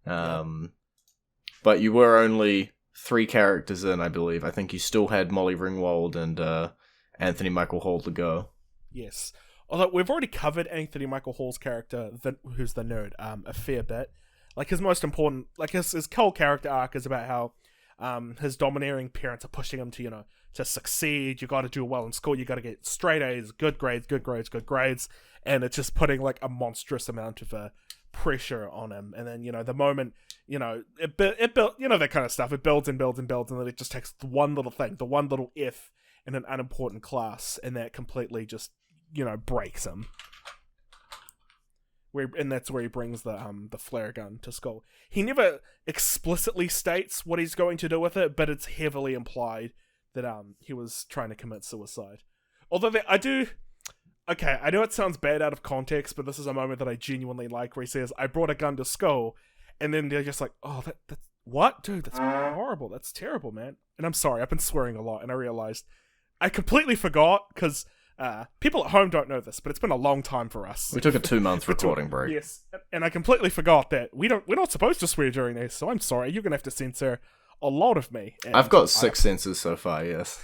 But you were only 3 characters in, I believe. I think you still had Molly Ringwald and Anthony Michael Hall to go. Yes. Although we've already covered Anthony Michael Hall's character, who's the nerd, a fair bit. Like his most important, like his whole character arc is about how his domineering parents are pushing him to, to succeed. You got to do well in school. You got to get straight A's, good grades, good grades, good grades, and it's just putting like a monstrous amount of pressure on him. And then the moment it built, that kind of stuff. It builds and builds and builds, and then it just takes the one little thing, the one little F in an unimportant class, and that completely just breaks him. And that's where he brings the flare gun to school. He never explicitly states what he's going to do with it, but it's heavily implied that he was trying to commit suicide. Although I know it sounds bad out of context, but this is a moment that I genuinely like, where he says, "I brought a gun to school," and then they're just like, "Oh, that's what, dude? That's horrible. That's terrible, man." And I'm sorry, I've been swearing a lot, and I realized I completely forgot because. People at home don't know this, but it's been a long time for us. We took a 2-month recording break. Yes, and I completely forgot that we're not supposed to swear during this, so I'm sorry. You're gonna have to censor a lot of me. I've got 6 censors so far, yes.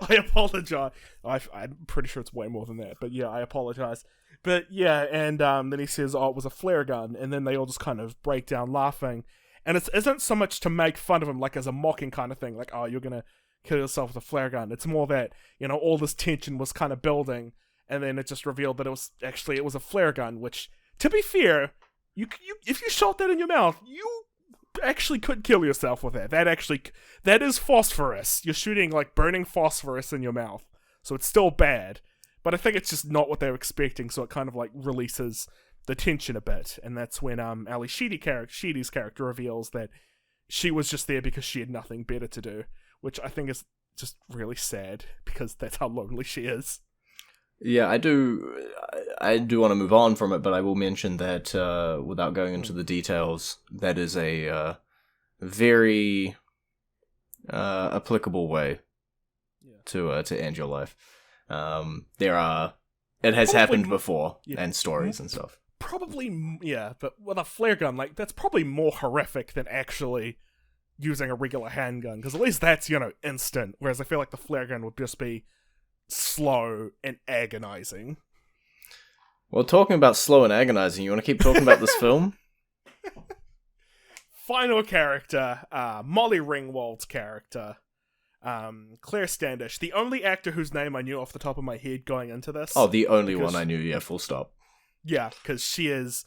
I apologize. I'm pretty sure it's way more than that, but yeah, I apologize. But yeah, and then he says, "Oh, it was a flare gun," and then they all just kind of break down laughing. And it isn't so much to make fun of him, like as a mocking kind of thing, like, "Oh, you're gonna kill yourself with a flare gun." It's more that, all this tension was kind of building, and then it just revealed that it was a flare gun, which, to be fair, you if you shot that in your mouth, you actually could kill yourself with that. That is phosphorus. You're shooting, like, burning phosphorus in your mouth, so it's still bad. But I think it's just not what they were expecting, so it kind of, like, releases the tension a bit, and that's when Ali Sheedy's character reveals that she was just there because she had nothing better to do, which I think is just really sad, because that's how lonely she is. Yeah, I do want to move on from it, but I will mention that, without going into the details, that is a very applicable way to end your life. It has happened before, and stories and stuff. Probably, yeah, but with a flare gun, like, that's probably more horrific than actually using a regular handgun, because at least that's, instant, whereas I feel like the flare gun would just be slow and agonizing. Well, talking about slow and agonizing, you want to keep talking about this film? Final character, Molly Ringwald's character, Claire Standish, the only actor whose name I knew off the top of my head going into this. Oh, the only one I knew, yeah, full stop. Yeah, because she is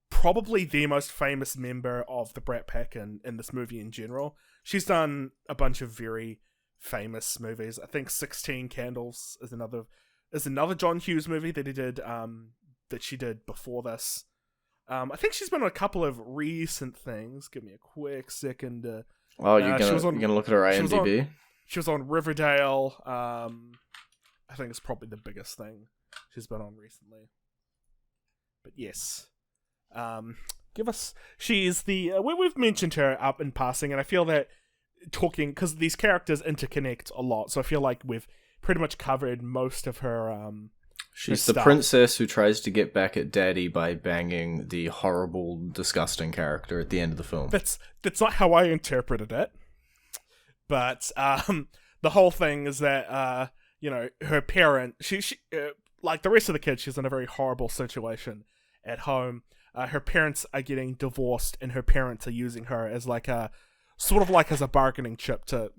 probably the most famous member of the Brat Pack in this movie in general. She's done a bunch of very famous movies. I think 16 Candles is another John Hughes movie that he did, that she did before this. I think she's been on a couple of recent things. Give me a quick second. You're gonna look at her IMDb? She was on Riverdale. I think it's probably the biggest thing she's been on recently. But yes. She's the... we've mentioned her up in passing, and I feel that talking... Because these characters interconnect a lot, so I feel like we've pretty much covered most of her... She's the princess who tries to get back at Daddy by banging the horrible, disgusting character at the end of the film. That's not how I interpreted it. But the whole thing is that her parent, she like the rest of the kids, she's in a very horrible situation at home. Her parents are getting divorced, and her parents are using her as as a bargaining chip to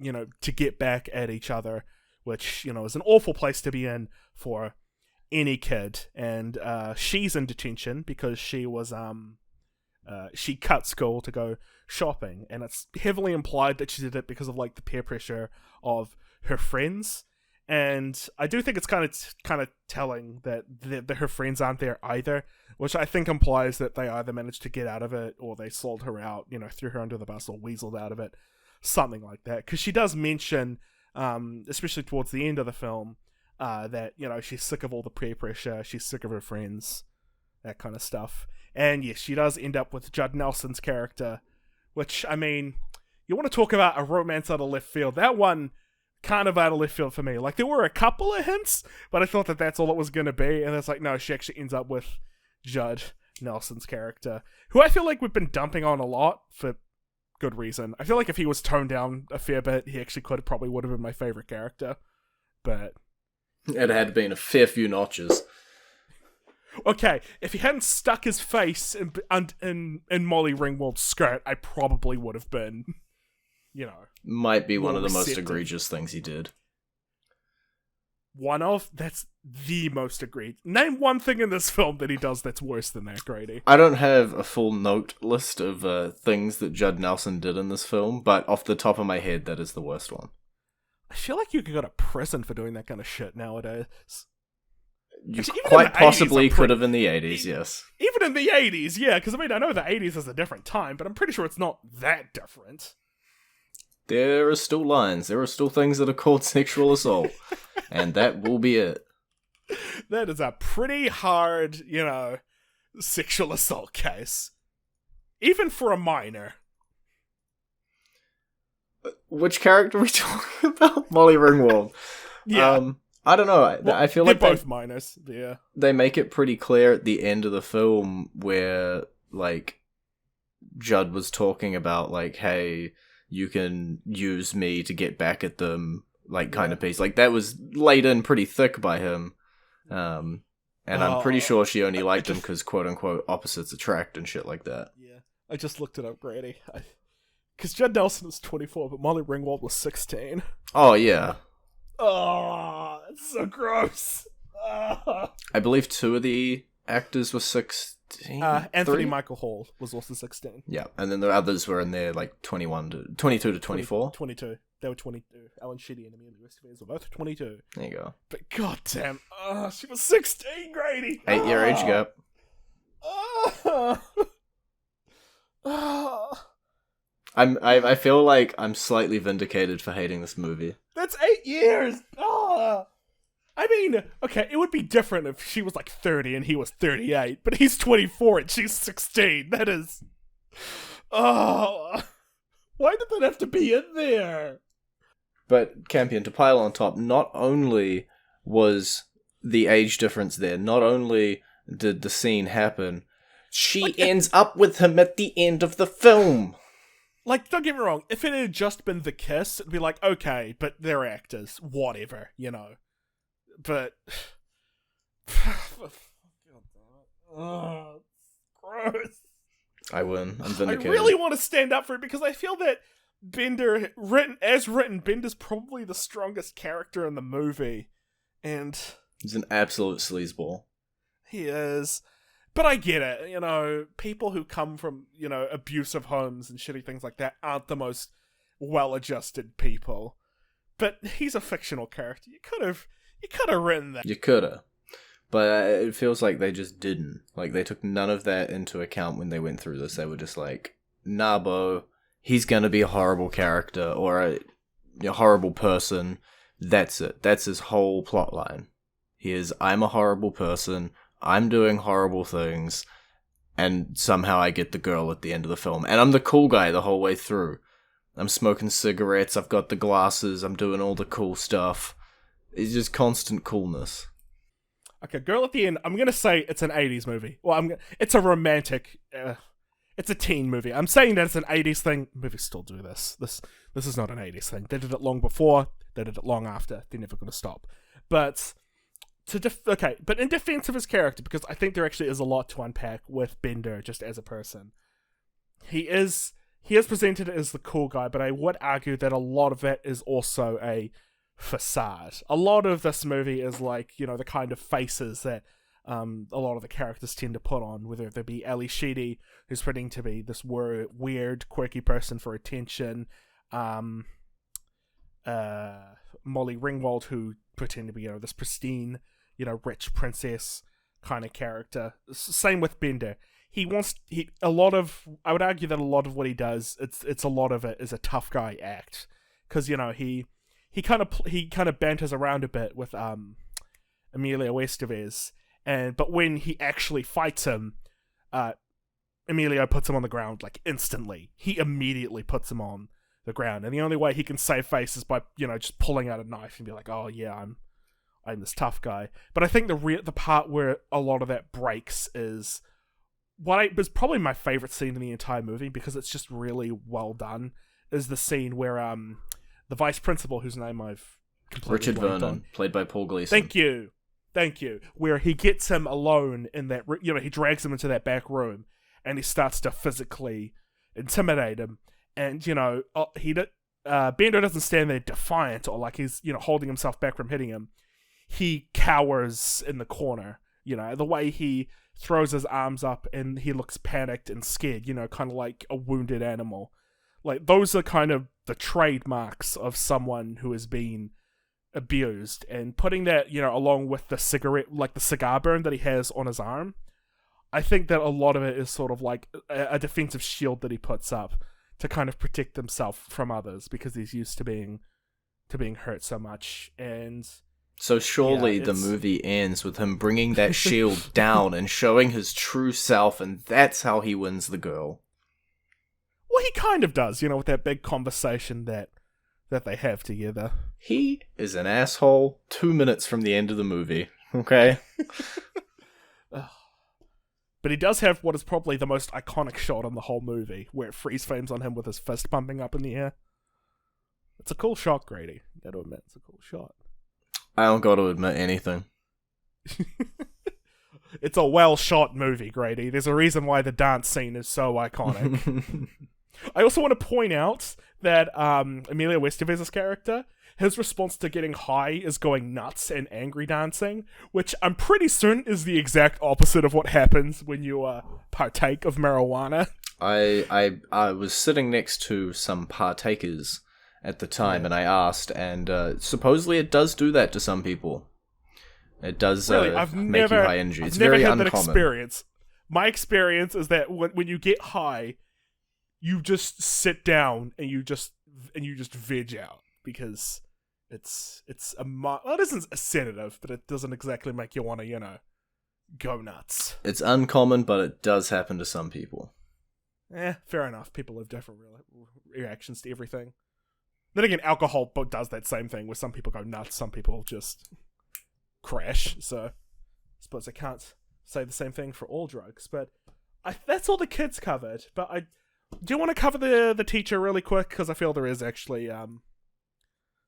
get back at each other, which is an awful place to be in for any kid. And she's in detention because she was she cut school to go shopping, and it's heavily implied that she did it because of the peer pressure of her friends. And I do think it's kind of telling that her friends aren't there either, which I think implies that they either managed to get out of it, or they sold her out, threw her under the bus, or weaseled out of it, something like that. Because she does mention, especially towards the end of the film, that she's sick of all the peer pressure, she's sick of her friends, that kind of stuff. And yes, she does end up with Judd Nelson's character, which, I mean, you want to talk about a romance out of left field. That one, kind of out of left field for me. There were a couple of hints, but I thought that that's all it was going to be. And it's no, she actually ends up with Judd Nelson's character, who I feel like we've been dumping on a lot for good reason. I feel like if he was toned down a fair bit, he actually probably would have been my favorite character. But it had been a fair few notches. Okay, if he hadn't stuck his face in Molly Ringwald's skirt, I probably would have been, might be one of the most receptive. Egregious things he did. That's the most egregious. Name one thing in this film that he does that's worse than that, Grady. I don't have a full note list of things that Judd Nelson did in this film, but off the top of my head, that is the worst one. I feel like you could go to prison for doing that kind of shit nowadays. You quite possibly could have in the 80s, yes. Even in the 80s, yeah, because I know the 80s is a different time, but I'm pretty sure it's not that different. There are still lines. There are still things that are called sexual assault. And that will be it. That is a pretty hard, sexual assault case. Even for a minor. Which character are we talking about? Molly Ringwald. Yeah. I don't know. I feel like they're both minors. Yeah. They make it pretty clear at the end of the film where, Judd was talking about, hey, you can use me to get back at them, kind of piece. That was laid in pretty thick by him. And I'm pretty sure she only liked him because, quote-unquote, opposites attract and shit like that. Yeah. I just looked it up, Grady. Because Judd Nelson was 24, but Molly Ringwald was 16. Oh, yeah. Oh, it's so gross. I believe two of the actors were 16. Anthony Michael Hall was also 16. Yeah, and then the others were in there 22 to 24. 22. They were 22. Alan Shetty and Amelia Estevez were both 22. There you go. But goddamn, she was 16, Grady. 8-year age gap. I feel like I'm slightly vindicated for hating this movie. That's 8 years! I mean, okay, it would be different if she was 30 and he was 38, but he's 24 and she's 16. That is... why did that have to be in there? But, Campion, to pile on top, not only was the age difference there, not only did the scene happen, she ends up with him at the end of the film! Don't get me wrong, if it had just been the kiss, it'd be okay, but they're actors, whatever, but oh, gross. I win. I'm I vindicated. really want to stand up for it because I feel that Bender, Bender's probably the strongest character in the movie, and He's an absolute sleazeball. he is. But I get it, you know, people who come from, you know, abusive homes and shitty things like that aren't the most well-adjusted people. But he's a fictional character. You could have written that. You coulda. But it feels like they just didn't. Like, they took none of that into account when they went through this. They were just like, nah, Bo, he's gonna be a horrible character, or a horrible person. That's it. That's his whole plot line. He is, I'm a horrible person, I'm doing horrible things, and somehow I get the girl at the end of the film. And I'm the cool guy the whole way through. I'm smoking cigarettes, I've got the glasses, I'm doing all the cool stuff. It's just constant coolness. Okay, Girl at the End, I'm going to say it's an 80s movie. Well, it's a romantic, it's a teen movie. I'm saying that it's an 80s thing. Movies still do this. This is not an 80s thing. They did it long before, they did it long after. They're never going to stop. But, but in defense of his character, because I think there actually is a lot to unpack with Bender just as a person. He is presented as the cool guy, but I would argue that a lot of that is also a facade. A lot of this movie is like, you know, the kind of faces that a lot of the characters tend to put on, whether it be Ali Sheedy, who's pretending to be this weird, quirky person for attention, Molly Ringwald, who pretend to be, you know, this pristine, you know, rich princess kind of character. Same with Bender. I would argue that a lot of what he does, it's a lot of it is a tough guy act, because, you know, he kind of banters around a bit with Emilio Estevez, but when he actually fights him, Emilio puts him on the ground like instantly. He immediately puts him on the ground, and the only way he can save face is by, you know, just pulling out a knife and be like, "Oh yeah, I'm this tough guy." But I think the part where a lot of that breaks is what was probably my favorite scene in the entire movie, because it's just really well done. Is the scene where the vice principal, whose name I've completely Richard blanked Vernon, on. played by Paul Gleason. Thank you. Where he gets him alone in that, you know, he drags him into that back room, and he starts to physically intimidate him. And, you know, Bender doesn't stand there defiant or like he's, you know, holding himself back from hitting him. He cowers in the corner. You know, the way he throws his arms up and he looks panicked and scared, you know, kind of like a wounded animal. Like, those are kind of the trademarks of someone who has been abused, and putting that, you know, along with the cigar burn that he has on his arm, I think that a lot of it is sort of like a defensive shield that he puts up to kind of protect himself from others, because he's used to being hurt so much. And so surely the movie ends with him bringing that shield down and showing his true self, and that's how he wins the girl. Well, he kind of does, you know, with that big conversation that they have together. He is an asshole 2 minutes from the end of the movie, okay? But he does have what is probably the most iconic shot in the whole movie, where it freeze frames on him with his fist pumping up in the air. It's a cool shot, Grady. You gotta admit, it's a cool shot. I don't gotta admit anything. It's a well-shot movie, Grady. There's a reason why the dance scene is so iconic. I also want to point out that Emilio Estevez's character, his response to getting high is going nuts and angry dancing, which I'm pretty certain is the exact opposite of what happens when you partake of marijuana. I was sitting next to some partakers at the time, and I asked, and supposedly it does do that to some people. It does really, make you high energy. It's never very had uncommon. That experience. My experience is that when you get high, you just sit down and you just veg out, because it isn't a sedative, but it doesn't exactly make you want to, you know, go nuts. It's uncommon, but it does happen to some people. Fair enough. People have different reactions to everything. Then again, alcohol does that same thing, where some people go nuts, some people just crash. So I suppose I can't say the same thing for all drugs. But that's all the kids covered. But do you want to cover the teacher really quick? Because I feel there is actually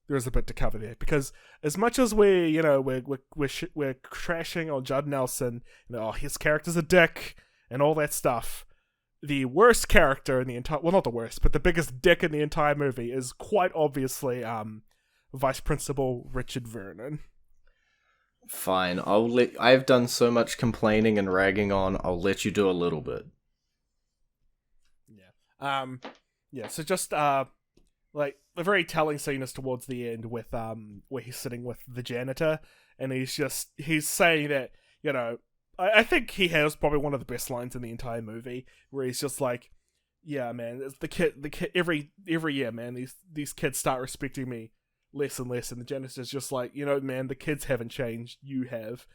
a bit to cover there, because as much as we're trashing on Judd Nelson, his character's a dick and all that stuff, the worst character in the entire, well, not the worst, but the biggest dick in the entire movie is quite obviously Vice Principal Richard Vernon. Fine, I've done so much complaining and ragging on, I'll let you do a little bit. So just like a very telling scene is towards the end with where he's sitting with the janitor, and he's saying that, I think he has probably one of the best lines in the entire movie, where he's just like, yeah, man, it's the kid every year, man, these kids start respecting me less and less, and the janitor's just like, man, the kids haven't changed, you have.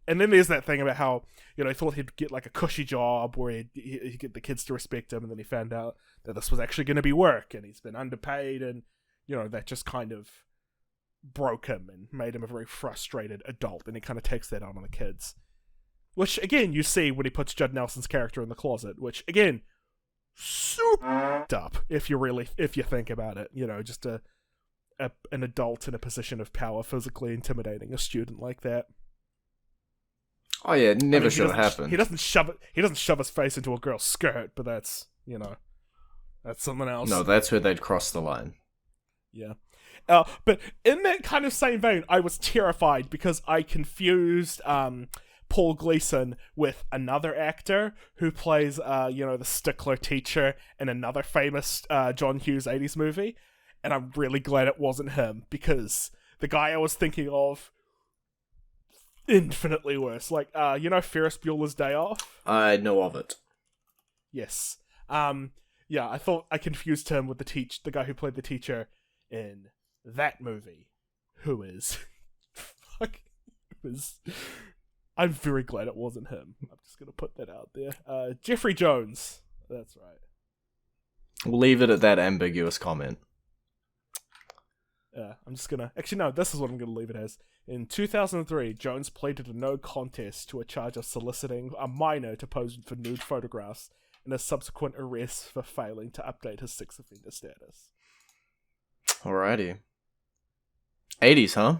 And then there's that thing about how, he thought he'd get like a cushy job where he'd get the kids to respect him, and then he found out that this was actually going to be work, and he's been underpaid, and, that just kind of broke him and made him a very frustrated adult, and he kind of takes that out on the kids. Which, again, you see when he puts Judd Nelson's character in the closet, which, again, super up, if you think about it. Just an adult in a position of power physically intimidating a student like that. Oh yeah, it never should have happened. He doesn't shove his face into a girl's skirt, but that's something else. No, that's where they'd cross the line. Yeah. But in that kind of same vein, I was terrified because I confused Paul Gleason with another actor who plays the stickler teacher in another famous John Hughes 80s movie, and I'm really glad it wasn't him, because the guy I was thinking of, infinitely worse. Like, Ferris Bueller's Day Off? I know of it. Yes. I thought I confused him with the guy who played the teacher in that movie, who is... I'm very glad it wasn't him. I'm just going to put that out there. Jeffrey Jones. That's right. We'll leave it at that ambiguous comment. I'm just going to... Actually, no, this is what I'm going to leave it as. In 2003, Jones pleaded a no contest to a charge of soliciting a minor to pose for nude photographs, and a subsequent arrest for failing to update his sex offender status. Alrighty. 80s, huh?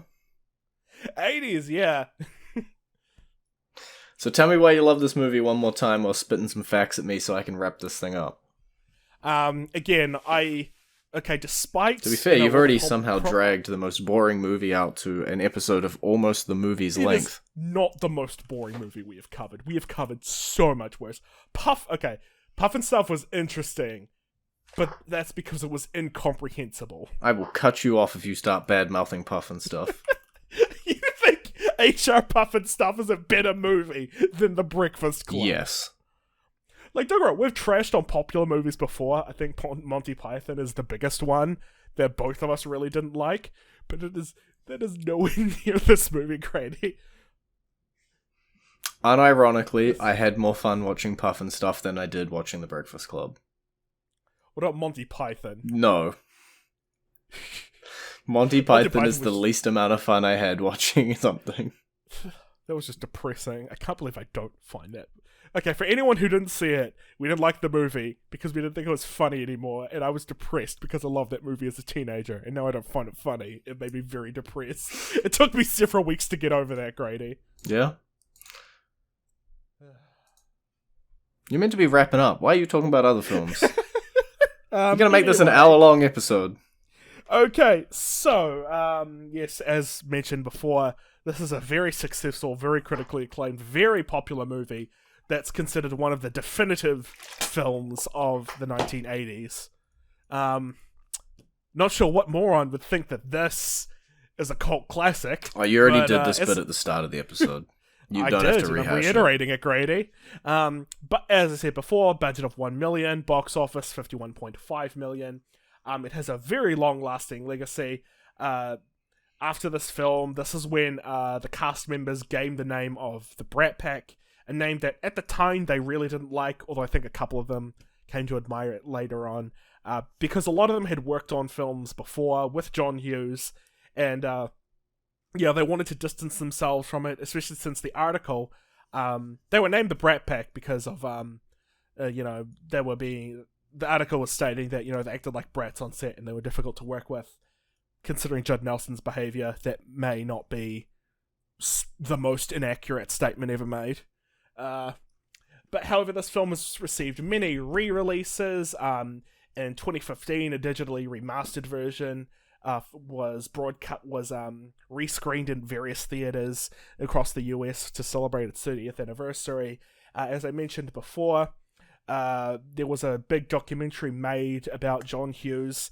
80s, yeah. So tell me why you love this movie one more time while spitting some facts at me so I can wrap this thing up. Despite... To be fair, you've already somehow dragged the most boring movie out to an episode of almost the movie's length. It is not the most boring movie we have covered. We have covered so much worse. Puff and Stuff was interesting, but that's because it was incomprehensible. I will cut you off if you start bad-mouthing Puff and Stuff. You think HR Puff and Stuff is a better movie than The Breakfast Club? Yes. Like, don't get me wrong, we've trashed on popular movies before. I think Monty Python is the biggest one that both of us really didn't like, but that is nowhere near this movie, Grady. Unironically, I had more fun watching Puff and Stuff than I did watching The Breakfast Club. What about Monty Python? No. Monty Python is the least amount of fun I had watching something. That was just depressing. I can't believe I don't find that. Okay, for anyone who didn't see it, we didn't like the movie because we didn't think it was funny anymore, and I was depressed because I loved that movie as a teenager, and now I don't find it funny. It made me very depressed. It took me several weeks to get over that, Grady. Yeah? You're meant to be wrapping up. Why are you talking about other films? You're gonna make this an hour-long episode. Okay, so, yes, as mentioned before, this is a very successful, very critically acclaimed, very popular movie that's considered one of the definitive films of the 1980s. Not sure what moron would think that this is a cult classic. Oh, you already did this bit at the start of the episode. You don't have to rehash I'm reiterating it, Grady. But as I said before, budget of $1 million, box office $51.5 million. It has a very long-lasting legacy. After this film, this is when the cast members gained the name of the Brat Pack, a name that at the time they really didn't like, although I think a couple of them came to admire it later on, because a lot of them had worked on films before with John Hughes, and they wanted to distance themselves from it, especially since the article, they were named the Brat Pack because of, the article was stating that, they acted like brats on set and they were difficult to work with. considering Judd Nelson's behaviour, that may not be the most inaccurate statement ever made. But however, this film has received many re-releases. In 2015, a digitally remastered version was rescreened in various theaters across the US to celebrate its 30th anniversary. As I mentioned before, there was a big documentary made about John Hughes,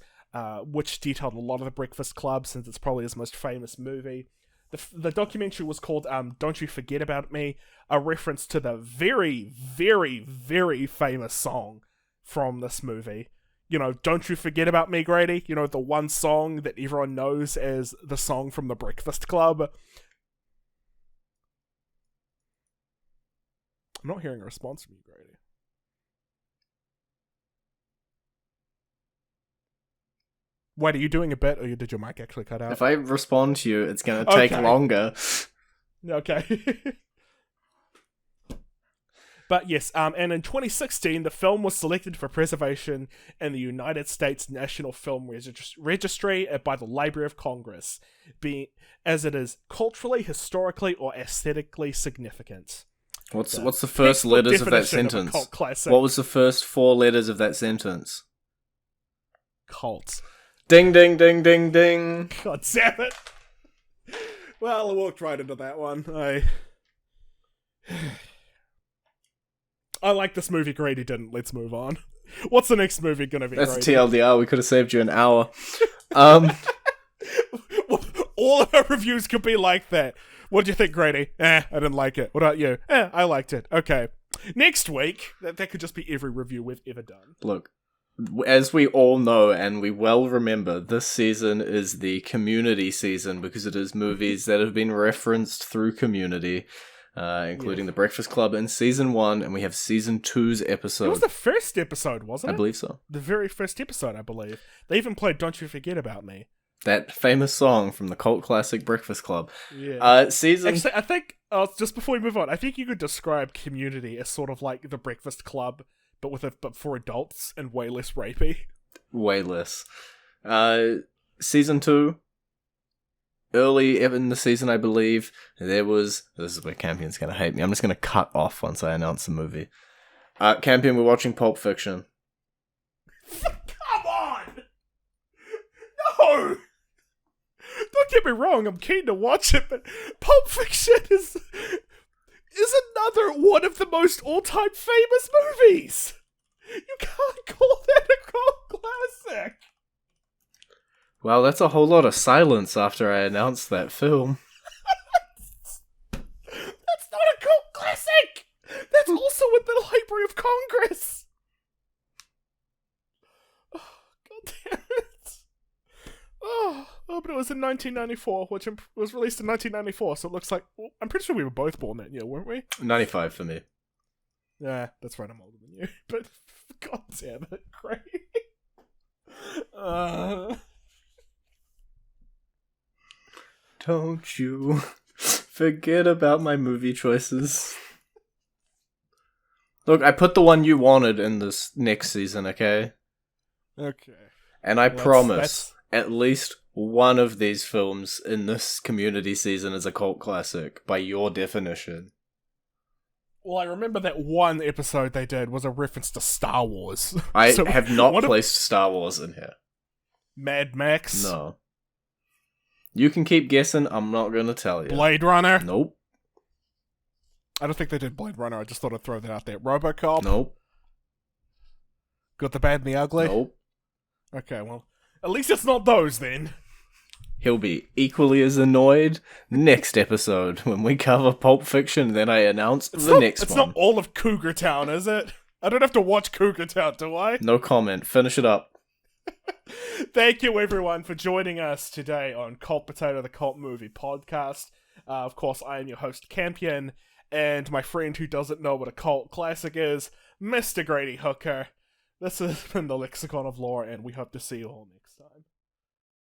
which detailed a lot of the Breakfast Club, since it's probably his most famous movie. The documentary was called Don't You Forget About Me, a reference to the very, very, very famous song from this movie. You know, Don't You Forget About Me, Grady? You know, the one song that everyone knows as the song from the Breakfast Club. I'm not hearing a response from you, Grady. Wait, are you doing a bit, or did your mic actually cut out? If I respond to you, it's going to take longer. Okay. But yes, and in 2016, the film was selected for preservation in the United States National Film Registry by the Library of Congress, as it is culturally, historically, or aesthetically significant. What's the first letters of that sentence? What was the first 4 letters of that sentence? Cult. Ding, ding, ding, ding, ding. God damn it. Well, I walked right into that one. I like this movie, Grady didn't. Let's move on. What's the next movie gonna be, That's Grady? TLDR, we could have saved you an hour. All of our reviews could be like that. What do you think, Grady? I didn't like it. What about you? I liked it. Okay. Next week, that could just be every review we've ever done. Look, as we all know and we well remember, this season is the Community season because it is movies that have been referenced through Community, including The Breakfast Club in Season 1, and we have Season 2's episode. It was the first episode, wasn't it? I believe so. The very first episode, I believe. They even played Don't You Forget About Me. That famous song from the cult classic Breakfast Club. Yeah. Actually, I think, just before we move on, I think you could describe Community as sort of like The Breakfast Club, but for adults and way less rapey. Way less. Season 2, early in the season, I believe, this is where Campion's going to hate me. I'm just going to cut off once I announce the movie. Campion, we're watching Pulp Fiction. Come on! No! Don't get me wrong, I'm keen to watch it, but Pulp Fiction is another one of the most all-time famous movies! You can't call that a cult classic! Well, that's a whole lot of silence after I announced that film. That's not a cult classic! That's also in the Library of Congress! Oh, God damn it. Oh, but it was in 1994, which was released in 1994, so it looks like... Well, I'm pretty sure we were both born that year, weren't we? 95 for me. Yeah, that's right, I'm older than you. But, God damn it, Craig. Don't you forget about my movie choices. Look, I put the one you wanted in this next season, okay? Okay. And I promise, at least one of these films in this Community season is a cult classic, by your definition. Well, I remember that one episode they did was a reference to Star Wars. I have not placed Star Wars in here. Mad Max? No. You can keep guessing, I'm not going to tell you. Blade Runner? Nope. I don't think they did Blade Runner, I just thought I'd throw that out there. RoboCop? Nope. Good, the Bad, and the Ugly? Nope. Okay, well, at least it's not those then. He'll be equally as annoyed next episode when we cover Pulp Fiction, then I announce next one. It's not all of Cougar Town, is it? I don't have to watch Cougar Town, do I? No comment. Finish it up. Thank you, everyone, for joining us today on Cult Potato, the Cult Movie Podcast. Of course, I am your host, Campion, and my friend who doesn't know what a cult classic is, Mr. Grady Hooker. This has been the Lexicon of Lore, and we hope to see you all next time.